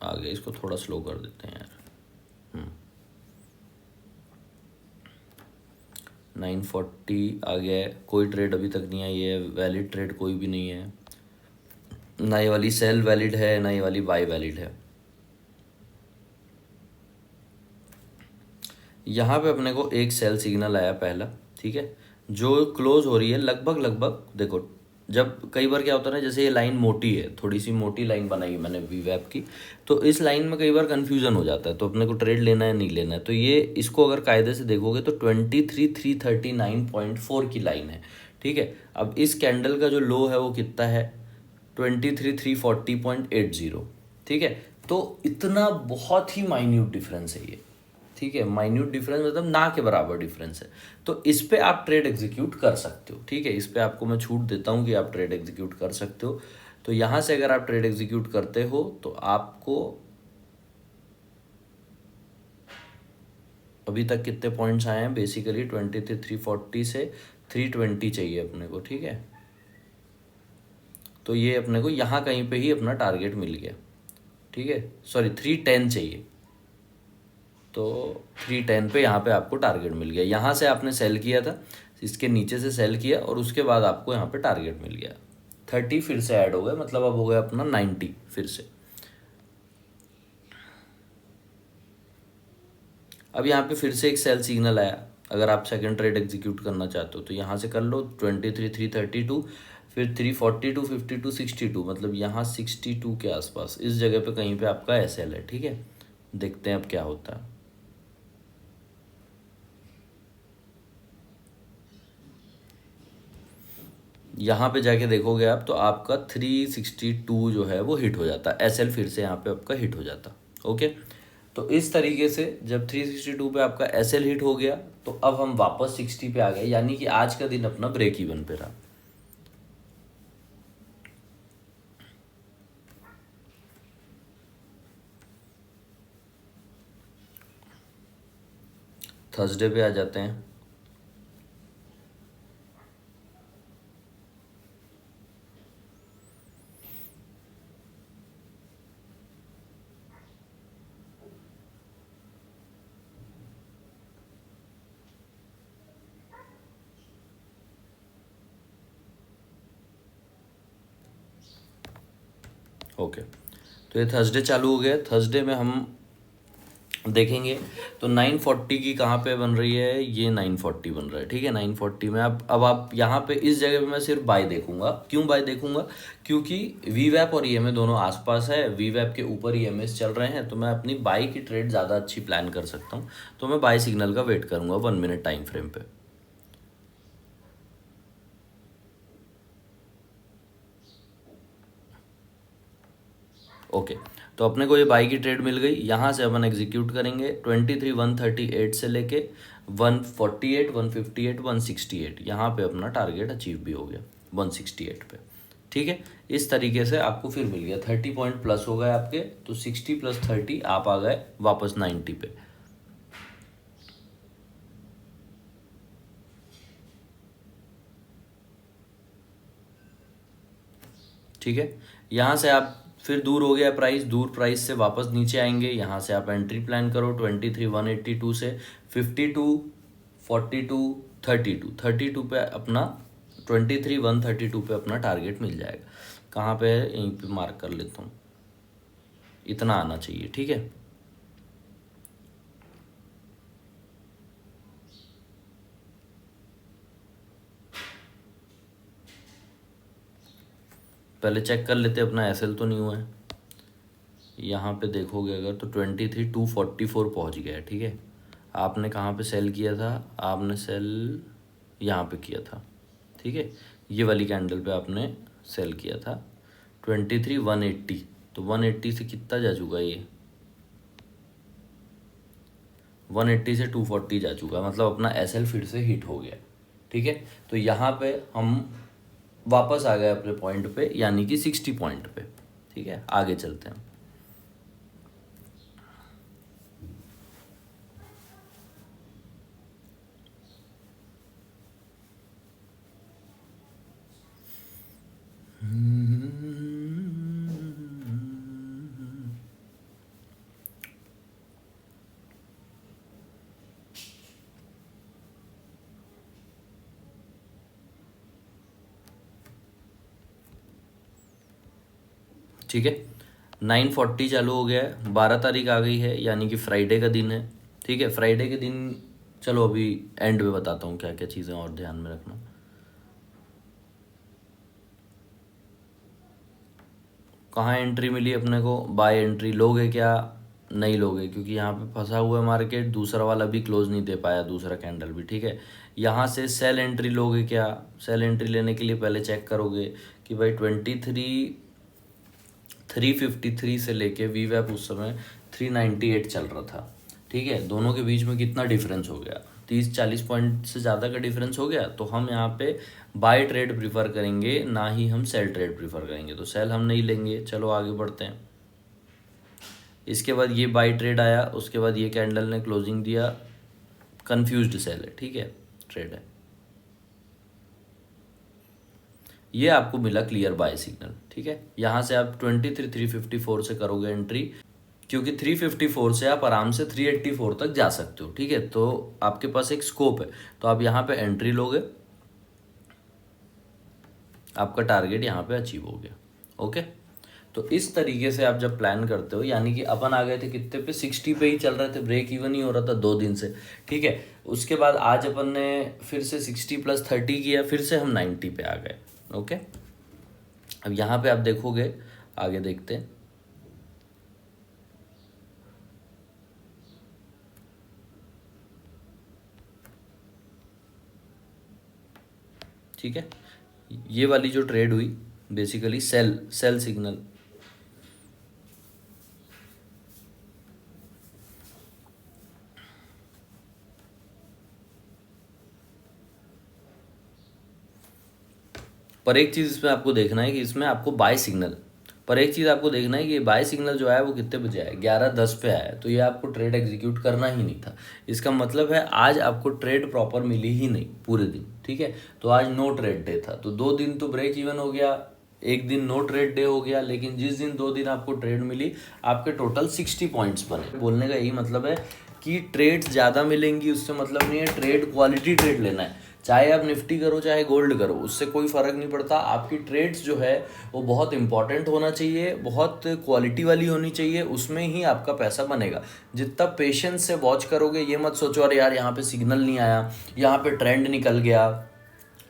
Speaker 1: आ गया, इसको थोड़ा स्लो कर देते हैं यार। 9:40 आ गया है, कोई ट्रेड अभी तक नहीं आई है, वैलिड ट्रेड कोई भी नहीं है, ना ये वाली सेल वैलिड है ना ये वाली बाय वैलिड है। यहाँ पे अपने को एक सेल सिग्नल आया पहला, ठीक है, जो क्लोज हो रही है लगभग लगभग। देखो जब कई बार क्या होता है ना, जैसे ये लाइन मोटी है, थोड़ी सी मोटी लाइन बनाई है मैंने वी वैप की, तो इस लाइन में कई बार कन्फ्यूजन हो जाता है, तो अपने को ट्रेड लेना है नहीं लेना है। तो ये इसको अगर कायदे से देखोगे तो 23,339.4 की लाइन है, ठीक है। अब इस कैंडल का जो लो है वो कितना है, 23,340.80, ठीक है। तो इतना बहुत ही माइन्यूट डिफरेंस है ये, ठीक है। माइन्यूट डिफरेंस मतलब ना के बराबर डिफरेंस है। तो इस पे आप ट्रेड एग्जीक्यूट कर सकते हो, ठीक है। इस पे आपको मैं छूट देता हूँ कि आप ट्रेड एग्जीक्यूट कर सकते हो। तो यहाँ से अगर आप ट्रेड एग्जीक्यूट करते हो तो आपको अभी तक कितने पॉइंट्स आए हैं, बेसिकली 23,340 से 320 चाहिए अपने को, ठीक है। तो ये अपने को यहाँ कहीं पे ही अपना टारगेट मिल गया, ठीक है। सॉरी 310 चाहिए, तो 310 पे यहाँ पे आपको टारगेट मिल गया। यहाँ से आपने सेल किया था, इसके नीचे से सेल किया और उसके बाद आपको यहाँ पे टारगेट मिल गया। 30 फिर से ऐड हो गया, मतलब अब हो गया अपना 90 फिर से। अब यहाँ पे फिर से एक सेल सिग्नल आया, अगर आप सेकंड ट्रेड एग्जीक्यूट करना चाहते हो तो यहाँ से कर लो 23,332, फिर 342, 52, 62, मतलब यहाँ 62 के आसपास इस जगह पे कहीं पे आपका एसएल है, ठीक है। देखते हैं अब क्या होता है। यहाँ पे जाके देखोगे आप तो आपका 362 जो है वो हिट हो जाता है, एसएल फिर से यहाँ पे आपका हिट हो जाता। ओके, तो इस तरीके से जब 362 पे आपका एसएल हिट हो गया तो अब हम वापस 60 पे आ गए, यानी कि आज का दिन अपना ब्रेक इवन पे रहा। थर्सडे पे आ जाते हैं। ओके, तो ये थर्सडे चालू हो गया। थर्सडे में हम देखेंगे तो 940 की कहाँ पे बन रही है, ये 940 बन रहा है, ठीक है। 940 में अब आप यहाँ पे इस जगह पे मैं सिर्फ बाय देखूंगा। क्यों बाय देखूंगा, क्योंकि वी वैप और ईएमए दोनों आसपास है, वी वैप के ऊपर ईएमएस चल रहे हैं, तो मैं अपनी बाय की ट्रेड ज़्यादा अच्छी प्लान कर सकता हूँ। तो मैं बाय सिग्नल का वेट करूँगा 1 मिनट टाइम फ्रेम पे। ओके, तो अपने को ये बाई की ट्रेड मिल गई। यहाँ से अपन एग्जीक्यूट करेंगे 23,138 से लेके 148, 158, 168, यहाँ पे अपना टारगेट अचीव भी हो गया 168 पे, ठीक है। इस तरीके से आपको फिर मिल गया 30 पॉइंट प्लस हो गए आपके, तो 60 + 30 आप आ गए वापस 90 पे। ठीक है, यहाँ से आप फिर दूर हो गया प्राइस, दूर प्राइस से वापस नीचे आएंगे। यहाँ से आप एंट्री प्लान करो 23,182 से 52, 42, 32, 32 पे अपना 23,132 पे अपना टारगेट मिल जाएगा। कहाँ पे है, यहीं पे मार्क कर लेता हूँ, इतना आना चाहिए, ठीक है। पहले चेक कर लेते अपना एसएल तो नहीं हुआ है। यहाँ पे देखोगे अगर तो 23,244 पहुँच गया है, ठीक है। आपने कहाँ पे सेल किया था, आपने सेल यहाँ पे किया था, ठीक है। ये वाली कैंडल पे आपने सेल किया था 23,180, तो 180 से कितना जा चुका ये, 180 से 240 जा चुका, मतलब अपना एसएल फिर से हिट हो गया, ठीक है। तो यहाँ पे हम वापस आ गए अपने पॉइंट पे, यानी कि 60 पॉइंट पे, ठीक है। आगे चलते हैं। ठीक है, 9:40 चालू हो गया है, 12 तारीख आ गई है, यानी कि फ्राइडे का दिन है। ठीक है, फ्राइडे के दिन चलो अभी एंड में बताता हूँ क्या क्या चीज़ें और ध्यान में रखना। कहाँ एंट्री मिली अपने को, बाय एंट्री लोगे क्या, नहीं लोगे, क्योंकि यहाँ पे फंसा हुआ है मार्केट, दूसरा वाला भी क्लोज नहीं दे पाया, दूसरा कैंडल भी। ठीक है, यहाँ से सेल एंट्री लोगे क्या, सेल एंट्री लेने के लिए पहले चेक करोगे कि भाई 353 से लेके वी वैप उस समय 398 चल रहा था। ठीक है, दोनों के बीच में कितना डिफरेंस हो गया, 30-40 पॉइंट से ज़्यादा का डिफरेंस हो गया। तो हम यहाँ पे बाय ट्रेड प्रीफर करेंगे, ना ही हम सेल ट्रेड प्रीफर करेंगे। तो सेल हम नहीं लेंगे। चलो आगे बढ़ते हैं। इसके बाद ये बाय ट्रेड आया, उसके बाद ये कैंडल ने क्लोजिंग दिया, कंफ्यूज्ड सेल है। ठीक है, ट्रेड है, ये आपको मिला क्लियर बाय सिग्नल। ठीक है, यहाँ से आप 23,354 से करोगे एंट्री, क्योंकि 354 से आप आराम से 384 तक जा सकते हो। ठीक है, तो आपके पास एक स्कोप है, तो आप यहाँ पे एंट्री लोगे, आपका टारगेट यहाँ पे अचीव हो गया। ओके, तो इस तरीके से आप जब प्लान करते हो, यानी कि अपन आ गए थे कितने पे, 60 पे ही चल रहे थे, ब्रेक इवन ही हो रहा था 2 दिन से। ठीक है, उसके बाद आज अपन ने फिर से 60 + 30 किया, फिर से हम 90 पे आ गए। ओके, अब यहाँ पे आप देखोगे, आगे देखते हैं। ठीक है, ये वाली जो ट्रेड हुई बेसिकली सेल सिग्नल, पर एक चीज़ इसमें आपको देखना है कि इसमें आपको बाय सिग्नल, पर एक चीज़ आपको देखना है कि बाय सिग्नल जो आया वो कितने बजे आया, 11:10 पे आया, तो ये आपको ट्रेड एग्जीक्यूट करना ही नहीं था। इसका मतलब है आज आपको ट्रेड प्रॉपर मिली ही नहीं पूरे दिन। ठीक है, तो आज नो ट्रेड डे था, तो 2 दिन तो ब्रेक इवन हो गया, एक दिन नो ट्रेड डे हो गया, लेकिन जिस दिन 2 दिन आपको ट्रेड मिली, आपके टोटल 60 पॉइंट्स बने। बोलने का यही मतलब है कि ट्रेड्स ज़्यादा मिलेंगी उससे मतलब नहीं है, ट्रेड क्वालिटी ट्रेड लेना है। चाहे आप निफ्टी करो चाहे गोल्ड करो, उससे कोई फ़र्क नहीं पड़ता। आपकी ट्रेड्स जो है वो बहुत इंपॉर्टेंट होना चाहिए, बहुत क्वालिटी वाली होनी चाहिए, उसमें ही आपका पैसा बनेगा। जितना पेशेंस से वॉच करोगे, ये मत सोचो अरे यार यहाँ पे सिग्नल नहीं आया, यहाँ पे ट्रेंड निकल गया,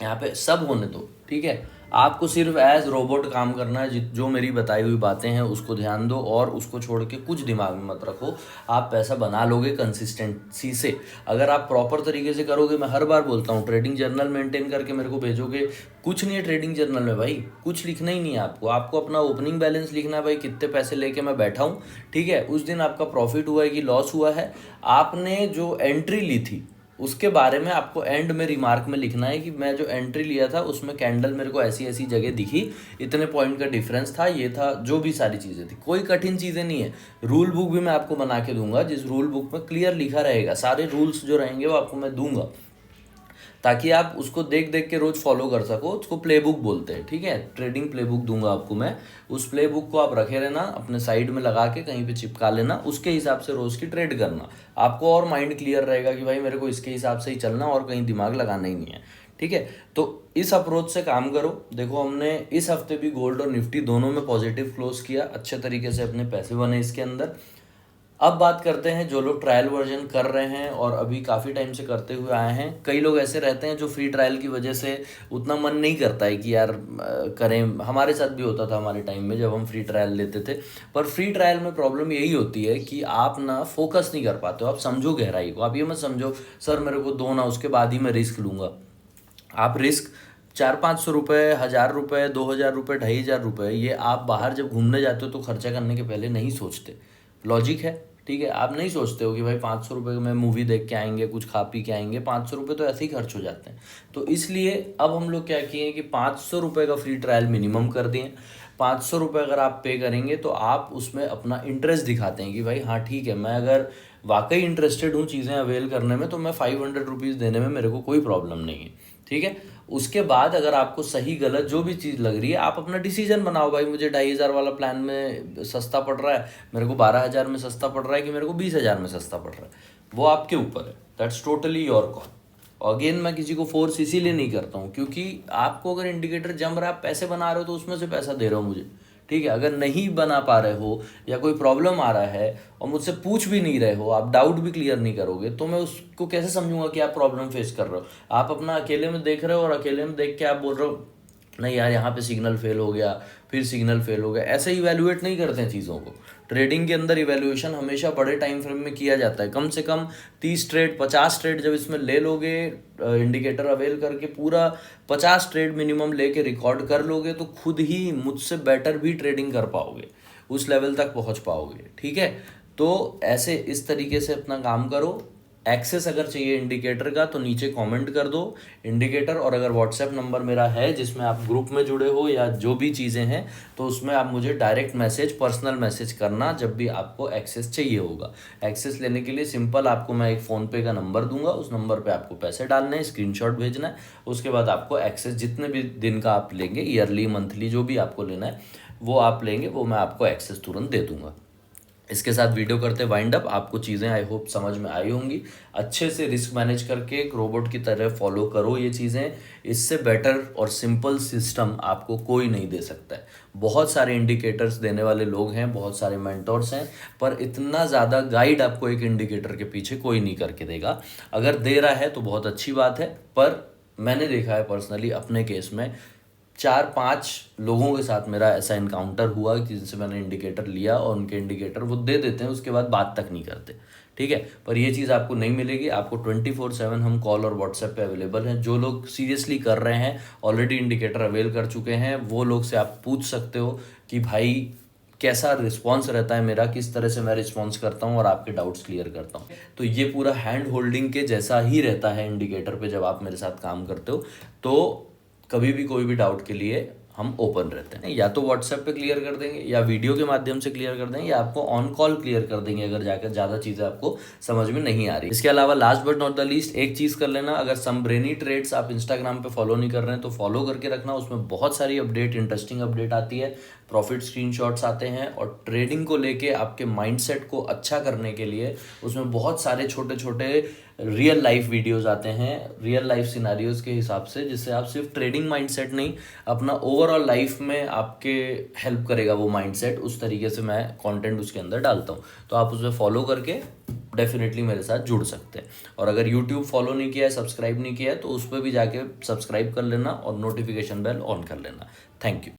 Speaker 1: यहाँ पे सब होने दो। ठीक है, आपको सिर्फ एज रोबोट काम करना है, जो मेरी बताई हुई बातें हैं उसको ध्यान दो, और उसको छोड़ के कुछ दिमाग में मत रखो। आप पैसा बना लोगे कंसिस्टेंसी से, अगर आप प्रॉपर तरीके से करोगे। मैं हर बार बोलता हूँ, ट्रेडिंग जर्नल मेंटेन करके मेरे को भेजोगे, कुछ नहीं है ट्रेडिंग जर्नल में भाई, कुछ लिखना ही नहीं है आपको। आपको अपना ओपनिंग बैलेंस लिखना है भाई, कितने पैसे लेके मैं बैठा हूँ। ठीक है, उस दिन आपका प्रॉफिट हुआ है कि लॉस हुआ है, आपने जो एंट्री ली थी उसके बारे में आपको एंड में रिमार्क में लिखना है कि मैं जो एंट्री लिया था उसमें कैंडल मेरे को ऐसी ऐसी जगह दिखी, इतने पॉइंट का डिफरेंस था, ये था, जो भी सारी चीज़ें थी। कोई कठिन चीज़ें नहीं है। रूल बुक भी मैं आपको बना के दूंगा, जिस रूल बुक में क्लियर लिखा रहेगा, सारे रूल्स जो रहेंगे वो आपको मैं दूंगा, ताकि आप उसको देख देख के रोज फॉलो कर सको। उसको प्ले बुक बोलते हैं। ठीक है, ट्रेडिंग प्ले बुक दूंगा आपको मैं, उस प्ले बुक को आप रखे रहना, अपने साइड में लगा के कहीं पे चिपका लेना, उसके हिसाब से रोज की ट्रेड करना। आपको और माइंड क्लियर रहेगा कि भाई मेरे को इसके हिसाब से ही चलना और कहीं दिमाग लगाना ही नहीं है। ठीक है, तो इस अप्रोच से काम करो। देखो हमने इस हफ्ते भी गोल्ड और निफ्टी दोनों में पॉजिटिव क्लोज किया, अच्छे तरीके से अपने पैसे बने इसके अंदर। अब बात करते हैं जो लोग ट्रायल वर्जन कर रहे हैं और अभी काफ़ी टाइम से करते हुए आए हैं। कई लोग ऐसे रहते हैं जो फ्री ट्रायल की वजह से उतना मन नहीं करता है कि यार करें। हमारे साथ भी होता था हमारे टाइम में जब हम फ्री ट्रायल लेते थे। पर फ्री ट्रायल में प्रॉब्लम यही होती है कि आप ना फोकस नहीं कर पाते हो, आप समझो गहराई को। आप ये मत समझो सर मेरे को दो ना, उसके बाद ही मैं रिस्क लूँगा। आप रिस्क 400-500 रुपये, 1000 रुपये, 2000 रुपये, 2500 रुपये, ये आप बाहर जब घूमने जाते हो तो खर्चा करने के पहले नहीं सोचते। लॉजिक है। ठीक है, आप नहीं सोचते हो कि भाई 500 रुपये में मूवी देख के आएंगे, कुछ खा पी के आएंगे, 500 रुपये तो ऐसे ही खर्च हो जाते हैं। तो इसलिए अब हम लोग क्या किए कि 500 रुपये का फ्री ट्रायल मिनिमम कर दिए। 500 रुपये अगर आप पे करेंगे तो आप उसमें अपना इंटरेस्ट दिखाते हैं कि भाई हाँ ठीक है, मैं अगर वाकई इंटरेस्टेड हूँ चीज़ें अवेल करने में, तो मैं 500 रुपीज़ देने में मेरे को कोई प्रॉब्लम नहीं है। ठीक है, उसके बाद अगर आपको सही गलत जो भी चीज़ लग रही है, आप अपना डिसीजन बनाओ। भाई मुझे 2500 वाला प्लान में सस्ता पड़ रहा है, मेरे को 12,000 में सस्ता पड़ रहा है, कि मेरे को 20,000 में सस्ता पड़ रहा है, वो आपके ऊपर है। That's totally your call. Again मैं किसी को फोर्स इसीलिए नहीं करता हूँ क्योंकि आपको अगर इंडिकेटर जम रहा है, आप पैसे बना रहे हो, तो उसमें से पैसा दे रहे हो मुझे। ठीक है। अगर नहीं बना पा रहे हो या कोई प्रॉब्लम आ रहा है और मुझसे पूछ भी नहीं रहे हो, आप डाउट भी क्लियर नहीं करोगे, तो मैं उसको कैसे समझूंगा कि आप प्रॉब्लम फेस कर रहे हो। आप अपना अकेले में देख रहे हो और अकेले में देख के आप बोल रहे हो नहीं यार यहाँ पे सिग्नल फेल हो गया, फिर सिग्नल फेल हो गया। ऐसे इवेल्युएट नहीं करते हैं चीज़ों को। ट्रेडिंग के अंदर इवेल्युएशन हमेशा बड़े टाइम फ्रेम में किया जाता है। कम से कम 30 ट्रेड 50 ट्रेड जब इसमें ले लोगे, इंडिकेटर अवेल करके पूरा 50 ट्रेड मिनिमम लेके रिकॉर्ड कर लोगे, तो खुद ही मुझसे बेटर भी ट्रेडिंग कर पाओगे, उस लेवल तक पहुंच पाओगे। ठीक है, तो ऐसे इस तरीके से अपना काम करो। एक्सेस अगर चाहिए इंडिकेटर का तो नीचे कमेंट कर दो इंडिकेटर, और अगर व्हाट्सएप नंबर मेरा है जिसमें आप ग्रुप में जुड़े हो या जो भी चीज़ें हैं, तो उसमें आप मुझे डायरेक्ट मैसेज, पर्सनल मैसेज करना जब भी आपको एक्सेस चाहिए होगा। एक्सेस लेने के लिए सिंपल आपको मैं एक फ़ोनपे का नंबर दूंगा, उस नंबर पे आपको पैसे डालने हैं, स्क्रीनशॉट भेजना है, उसके बाद आपको एक्सेस जितने भी दिन का आप लेंगे, ईयरली मंथली जो भी आपको लेना है वो आप लेंगे, वो मैं आपको एक्सेस तुरंत दे दूंगा। इसके साथ वीडियो करते वाइंड अप। आपको चीज़ें आई होप समझ में आई होंगी। अच्छे से रिस्क मैनेज करके एक रोबोट की तरह फॉलो करो ये चीज़ें। इससे बेटर और सिंपल सिस्टम आपको कोई नहीं दे सकता है। बहुत सारे इंडिकेटर्स देने वाले लोग हैं, बहुत सारे मेंटोर्स हैं, पर इतना ज़्यादा गाइड आपको एक इंडिकेटर के पीछे कोई नहीं करके देगा। अगर दे रहा है तो बहुत अच्छी बात है, पर मैंने देखा है पर्सनली अपने केस में 4-5 लोगों के साथ मेरा ऐसा इनकाउंटर हुआ कि जिनसे मैंने इंडिकेटर लिया और उनके इंडिकेटर वो दे देते हैं, उसके बाद बात तक नहीं करते। ठीक है, पर ये चीज़ आपको नहीं मिलेगी। आपको 24/7 हम कॉल और व्हाट्सएप पे अवेलेबल हैं। जो लोग सीरियसली कर रहे हैं, ऑलरेडी इंडिकेटर अवेल कर चुके हैं, वो लोग से आप पूछ सकते हो कि भाई कैसा रिस्पॉन्स रहता है मेरा, किस तरह से मैं रिस्पॉन्स करता हूँ और आपके डाउट्स क्लियर करता हूँ। तो ये पूरा हैंड होल्डिंग के जैसा ही रहता है इंडिकेटर पे जब आप मेरे साथ काम करते हो। तो कभी भी कोई भी डाउट के लिए हम ओपन रहते हैं। या तो व्हाट्सएप पे क्लियर कर देंगे, या वीडियो के माध्यम से क्लियर कर देंगे, या आपको ऑन कॉल क्लियर कर देंगे अगर जाकर ज़्यादा चीज़ें आपको समझ में नहीं आ रही। इसके अलावा last but not the least एक चीज़ कर लेना, अगर समब्रेनी ट्रेड्स आप इंस्टाग्राम पे फॉलो नहीं कर रहे हैं तो फॉलो करके रखना। उसमें बहुत सारी अपडेट, इंटरेस्टिंग अपडेट आती है, प्रॉफिट स्क्रीनशॉट्स आते हैं, और ट्रेडिंग को लेके आपके माइंडसेट को अच्छा करने के लिए उसमें बहुत सारे छोटे छोटे रियल लाइफ वीडियोस आते हैं, रियल लाइफ सिनारियोज के हिसाब से, जिससे आप सिर्फ ट्रेडिंग माइंडसेट नहीं, अपना ओवरऑल लाइफ में आपके हेल्प करेगा वो माइंडसेट। उस तरीके से मैं कंटेंट उसके अंदर डालता हूँ, तो आप उसमें फॉलो करके डेफिनेटली मेरे साथ जुड़ सकते हैं। और अगर यूट्यूब फॉलो नहीं किया है, सब्सक्राइब नहीं किया है, तो उस पर भी जाके सब्सक्राइब कर लेना और नोटिफिकेशन बेल ऑन कर लेना। Thank you.